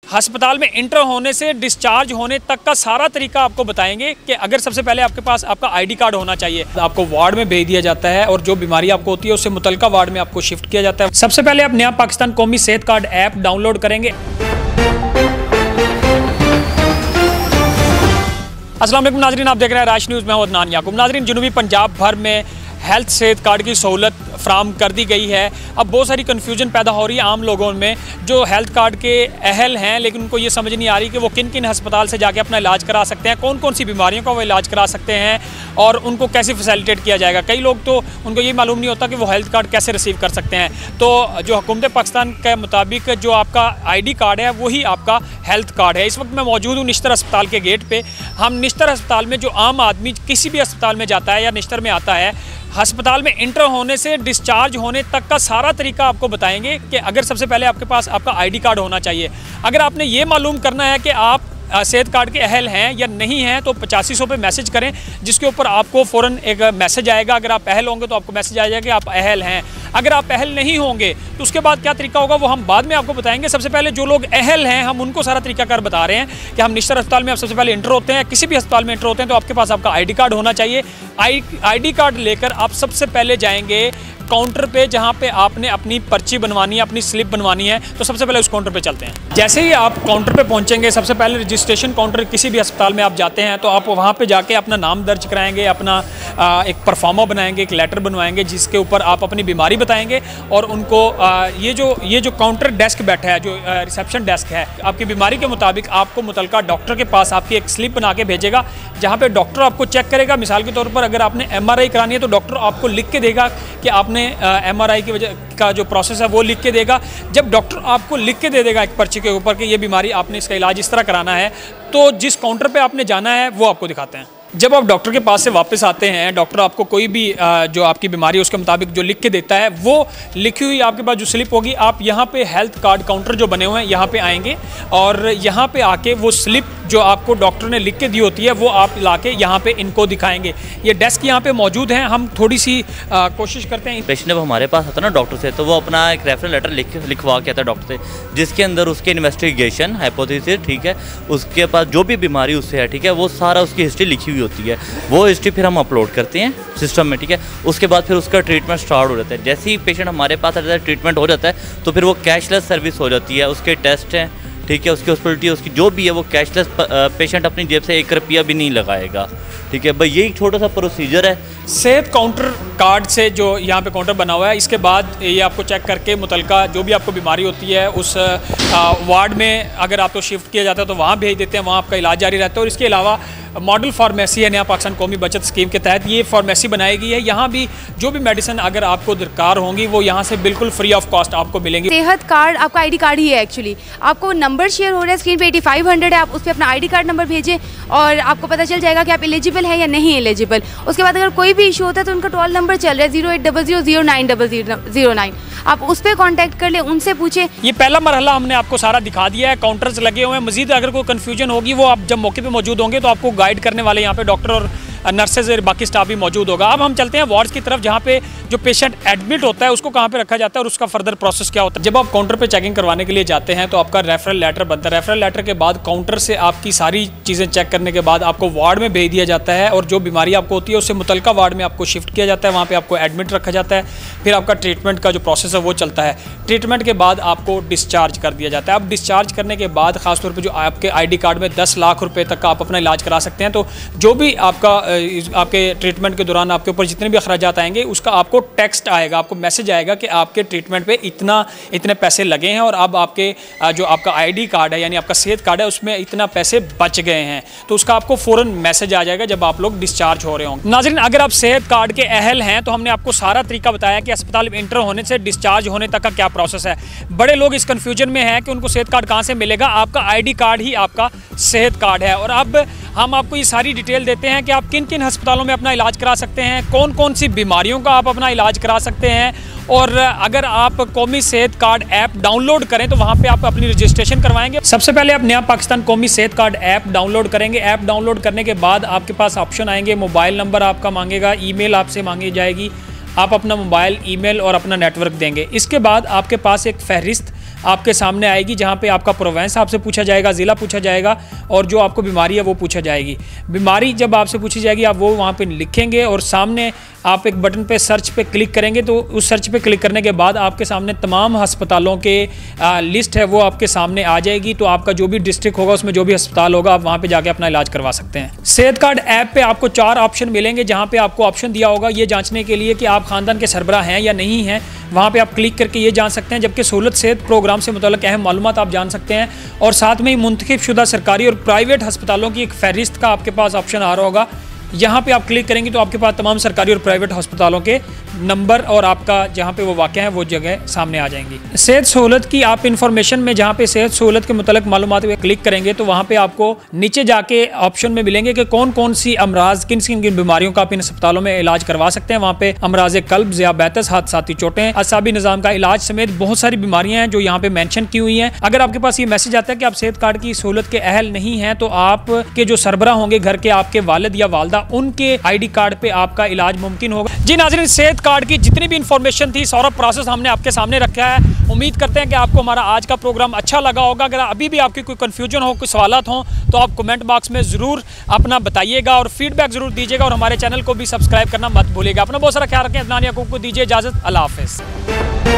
अस्पताल में इंटर होने से डिस्चार्ज होने तक का सारा तरीका आपको बताएंगे कि अगर सबसे पहले आपके पास आपका आईडी कार्ड होना चाहिए, आपको वार्ड में भेज दिया जाता है और जो बीमारी आपको होती है उससे मुतलका वार्ड में आपको शिफ्ट किया जाता है। सबसे पहले आप नया पाकिस्तान कौमी सेहत कार्ड ऐप डाउनलोड करेंगे। अस्सलाम वालेकुम नाजरीन, आप देख रहे हैं राश न्यूज़ में हूं अदनान याकूब। नाजरीन, जनूबी पंजाब भर में हेल्थ सेहत कार्ड की सहूलत फ्राहम कर दी गई है। अब बहुत सारी कन्फ्यूजन पैदा हो रही है आम लोगों में जो हेल्थ कार्ड के अहल हैं, लेकिन उनको ये समझ नहीं आ रही कि वो किन किन अस्पताल से जाके अपना इलाज करा सकते हैं, कौन कौन सी बीमारियों का वो इलाज करा सकते हैं और उनको कैसे फैसिलिटेट किया जाएगा। कई लोग तो उनको ये मालूम नहीं होता कि वो हेल्थ कार्ड कैसे रिसीव कर सकते हैं। तो जो हुकूमत पाकिस्तान के मुताबिक जो आपका ID कार्ड है वही आपका हेल्थ कार्ड है। इस वक्त मैं मौजूद हूँ निश्तर अस्पताल के गेट पे। हम निश्तर अस्पताल में जो आम आदमी किसी भी अस्पताल में जाता है या निश्तर में आता है, अस्पताल में इंटर होने से डिस्चार्ज होने तक का सारा तरीका आपको बताएंगे कि अगर सबसे पहले आपके पास आपका ID कार्ड होना चाहिए। अगर आपने ये मालूम करना है कि आप सेहत कार्ड के अहल हैं या नहीं हैं तो 8500 पे मैसेज करें, जिसके ऊपर आपको फ़ौरन एक मैसेज आएगा। अगर आप अहल होंगे तो आपको मैसेज आ जाएगा कि आप अहल हैं। अगर आप अहल नहीं होंगे तो उसके बाद क्या तरीका होगा वो हम बाद में आपको बताएंगे। सबसे पहले जो लोग अहल हैं हम उनको सारा तरीकाकार बता रहे हैं कि हम निश्तर अस्पताल में आप सबसे पहले इंटर होते हैं, किसी भी अस्पताल में इंटर होते हैं तो आपके पास आपका ID कार्ड होना चाहिए। ID कार्ड लेकर आप सबसे पहले जाएंगे काउंटर पे, जहाँ पे आपने अपनी पर्ची बनवानी है, अपनी स्लिप बनवानी है। तो सबसे पहले उस काउंटर पे चलते हैं। जैसे ही आप काउंटर पे पहुँचेंगे, सबसे पहले रजिस्ट्रेशन काउंटर किसी भी अस्पताल में आप जाते हैं तो आप वहाँ पे जाके अपना नाम दर्ज कराएंगे, अपना एक परफॉर्मा बनाएंगे, एक लेटर बनवाएंगे जिसके ऊपर आप अपनी बीमारी बताएंगे और उनको ये जो काउंटर डेस्क बैठा है, जो रिसेप्शन डेस्क है, आपकी बीमारी के मुताबिक आपको मुतलका डॉक्टर के पास आपकी एक स्लिप बना के भेजेगा, जहाँ पे डॉक्टर आपको चेक करेगा। मिसाल के तौर पर अगर आपने MRI करानी है तो डॉक्टर आपको लिख के देगा कि आपने MRI की वजह का जो प्रोसेस है वो लिख के देगा। जब डॉक्टर आपको लिख के दे देगा एक पर्ची के ऊपर कि ये बीमारी आपने इसका इलाज इस तरह कराना है, तो जिस काउंटर पे आपने जाना है वो आपको दिखाते हैं। जब आप डॉक्टर के पास से वापस आते हैं, डॉक्टर आपको कोई भी जो आपकी बीमारी है उसके मुताबिक जो लिख के देता है, वो लिखी हुई आपके पास जो स्लिप होगी, आप यहाँ पे हेल्थ कार्ड काउंटर जो बने हुए हैं यहाँ पे आएंगे और यहाँ पे आके वो स्लिप जो आपको डॉक्टर ने लिख के दी होती है वो आप लाके यहाँ पे इनको दिखाएंगे। ये डेस्क यहाँ पे मौजूद हैं। हम थोड़ी सी कोशिश करते हैं। पेशेंट जब हमारे पास आता है ना डॉक्टर से, तो वो अपना एक रेफरल लेटर लिखवा के आता है डॉक्टर से, जिसके अंदर उसके इन्वेस्टिगेशन हाइपोथेसिस, ठीक है, उसके पास जो भी बीमारी उससे है, ठीक है, वो सारा उसकी हिस्ट्री लिखी हुई होती है। वो हिस्ट्री फिर हम अपलोड करते हैं सिस्टम में, ठीक है। उसके बाद फिर उसका ट्रीटमेंट स्टार्ट हो जाता है। जैसे ही पेशेंट हमारे पास आ जाता है, ट्रीटमेंट हो जाता है, तो फिर वो कैशलेस सर्विस हो जाती है। उसके टेस्ट हैं, ठीक है, उसकी हॉस्पिटलिटी, उसकी जो भी है वो कैशलेस, पेशेंट अपनी जेब से 1 रुपया भी नहीं लगाएगा, ठीक है। भाई यही छोटा सा प्रोसीजर है सेहत काउंटर कार्ड से जो यहाँ पे काउंटर बना हुआ है। इसके बाद ये आपको चेक करके मुतलका जो भी आपको बीमारी होती है उस वार्ड में अगर आपको शिफ्ट किया जाता है तो वहाँ भेज देते हैं, वहाँ आपका इलाज जारी रहता है। और इसके अलावा मॉडल फार्मेसी है नया पाकिस्तान कौमी बचत स्कीम के तहत, ये फार्मेसी बनाई गई है। यहाँ भी जो भी मेडिसिन अगर आपको दरकार होंगी वो यहाँ से बिल्कुल फ्री ऑफ कॉस्ट आपको मिलेंगी। सेहत कार्ड आपका ID कार्ड ही है। एक्चुअली आपको नंबर शेयर हो रहा है स्क्रीन पे 8500 है, आप उस पर अपना ID कार्ड नंबर भेजें और आपको पता चल जाएगा कि आप एलिजिबल है या नहीं एलिजिबल। उसके बाद अगर कोई भी इशू होता है तो उनका टोल नंबर चल रहा है 0800090009। आप उस पर कॉन्टैक्ट कर ले, उनसे पूछे। ये पहला मरहला हमने आपको सारा दिखा दिया है। काउंटर्स लगे हुए हैं। मजीद अगर कोई कन्फ्यूजन होगी वो आप जब मौके पे मौजूद होंगे तो आपको गाइड करने वाले यहाँ पे डॉक्टर और नर्सेज और बाकी स्टाफ भी मौजूद होगा। अब हम चलते हैं वार्ड्स की तरफ, जहाँ पे जो पेशेंट एडमिट होता है उसको कहाँ पे रखा जाता है और उसका फर्दर प्रोसेस क्या होता है। जब आप काउंटर पे चेकिंग करवाने के लिए जाते हैं तो आपका रेफरल लेटर बनता है। रेफरल लेटर के बाद काउंटर से आपकी सारी चीज़ें चेक करने के बाद आपको वार्ड में भेज दिया जाता है और जो बीमारी आपको होती है उससे मुतलका वार्ड में आपको शिफ्ट किया जाता है, वहाँ पर आपको एडमिट रखा जाता है। फिर आपका ट्रीटमेंट का जो प्रोसेस है वो चलता है। ट्रीटमेंट के बाद आपको डिस्चार्ज कर दिया जाता है। अब डिस्चार्ज करने के बाद खासतौर पर जो आपके ID कार्ड में 10 लाख रुपये तक का आप अपना इलाज करा सकते हैं। तो जो भी आपके ट्रीटमेंट के दौरान आपके ऊपर जितने भी अखराजात आएंगे उसका आपको टेक्स्ट आएगा, आपको मैसेज आएगा कि आपके ट्रीटमेंट पे इतने पैसे लगे हैं और अब आपके जो आपका ID कार्ड है यानी आपका सेहत कार्ड है उसमें इतना पैसे बच गए हैं। तो उसका आपको फ़ौरन मैसेज आ जाएगा जब आप लोग डिस्चार्ज हो रहे होंगे। नाज़रीन, अगर आप सेहत कार्ड के अहल हैं तो हमने आपको सारा तरीका बताया कि अस्पताल में इंटर होने से डिस्चार्ज होने तक का क्या प्रोसेस है। बड़े लोग इस कन्फ्यूजन में हैं कि उनको सेहत कार्ड कहाँ से मिलेगा। आपका ID कार्ड ही आपका सेहत कार्ड है और अब हम आपको ये सारी डिटेल देते हैं कि आप किन किन अस्पतालों में अपना इलाज करा सकते हैं, कौन कौन सी बीमारियों का आप अपना इलाज करा सकते हैं। और अगर आप कौमी सेहत कार्ड ऐप डाउनलोड करें तो वहाँ पे आप अपनी रजिस्ट्रेशन करवाएंगे। सबसे पहले आप नया पाकिस्तान कौमी सेहत कार्ड ऐप डाउनलोड करेंगे। ऐप डाउनलोड करने के बाद आपके पास ऑप्शन आएंगे, मोबाइल नंबर आपका मांगेगा, ईमेल आपसे मांगी जाएगी, आप अपना मोबाइल, ईमेल और अपना नेटवर्क देंगे। इसके बाद आपके पास एक फहरिस्त आपके सामने आएगी, जहाँ पे आपका प्रोवेंस आपसे पूछा जाएगा, ज़िला पूछा जाएगा और जो आपको बीमारी है वो पूछा जाएगी। बीमारी जब आपसे पूछी जाएगी आप वो वहाँ पे लिखेंगे और सामने आप एक बटन पे सर्च पे क्लिक करेंगे तो उस सर्च पे क्लिक करने के बाद आपके सामने तमाम अस्पतालों के लिस्ट है वो आपके सामने आ जाएगी। तो आपका जो भी डिस्ट्रिक्ट होगा उसमें जो भी अस्पताल होगा आप वहाँ पे जाके अपना इलाज करवा सकते हैं। सेहत कार्ड ऐप पे आपको 4 ऑप्शन मिलेंगे, जहाँ पे आपको ऑप्शन दिया होगा ये जांचने के लिए कि आप खानदान के सरबराह हैं या नहीं हैं। वहाँ पे आप क्लिक करके ये जान सकते हैं, जबकि सहूलत सेहत प्रोग्राम से मुतल्लिक़ अहम मालूमात आप जान सकते हैं। और साथ में ही मुंतखब शुदा सरकारी और प्राइवेट अस्पतालों की एक फहरिस्त का आपके पास ऑप्शन आ रहा होगा। यहाँ पे आप क्लिक करेंगे तो आपके पास तमाम सरकारी और प्राइवेट अस्पतालों के नंबर और आपका जहाँ पे वो वाक़ है वो जगह सामने आ जाएंगी। सेहत सहूलत की आप इंफॉर्मेशन में जहाँ पे सेहत सहूलत के मुतल्लिक़ मालूमात पे क्लिक करेंगे तो वहाँ पे आपको नीचे जाके ऑप्शन में मिलेंगे कि कौन कौन सी अमराज किन किन बीमारियों का आप इन अस्पतालों में इलाज करवा सकते हैं। वहाँ पे अमराज कल्ब, ज़ियाबैतस, हादसाती चोटें, असाबी निज़ाम का इलाज समेत बहुत सारी बीमारियाँ हैं जो यहाँ पे मैंशन की हुई हैं। अगर आपके पास ये मैसेज आता है कि आप सेहत कार्ड की सहूलत के अहल नहीं हैं तो आपके जो सरबराह होंगे घर के, आपके वालिद या वालदा, उनके ID कार्ड पे आपका इलाज मुमकिन होगा। जी नाज़रीन, सेहत कार्ड की जितनी भी इंफॉर्मेशन थी सारा प्रोसेस हमने आपके सामने रखा है। उम्मीद करते हैं कि आपको हमारा आज का प्रोग्राम अच्छा लगा होगा। अगर अभी भी आपकी कोई कन्फ्यूजन हो, कोई सवालात हो तो आप कमेंट बॉक्स में ज़रूर अपना बताइएगा और फीडबैक ज़रूर दीजिएगा और हमारे चैनल को भी सब्सक्राइब करना मत भूलिएगा। अपना बहुत सारा ख्याल रखें। अदनान याकूब को दीजिए इजाज़त। अल्लाह हाफ़िज़।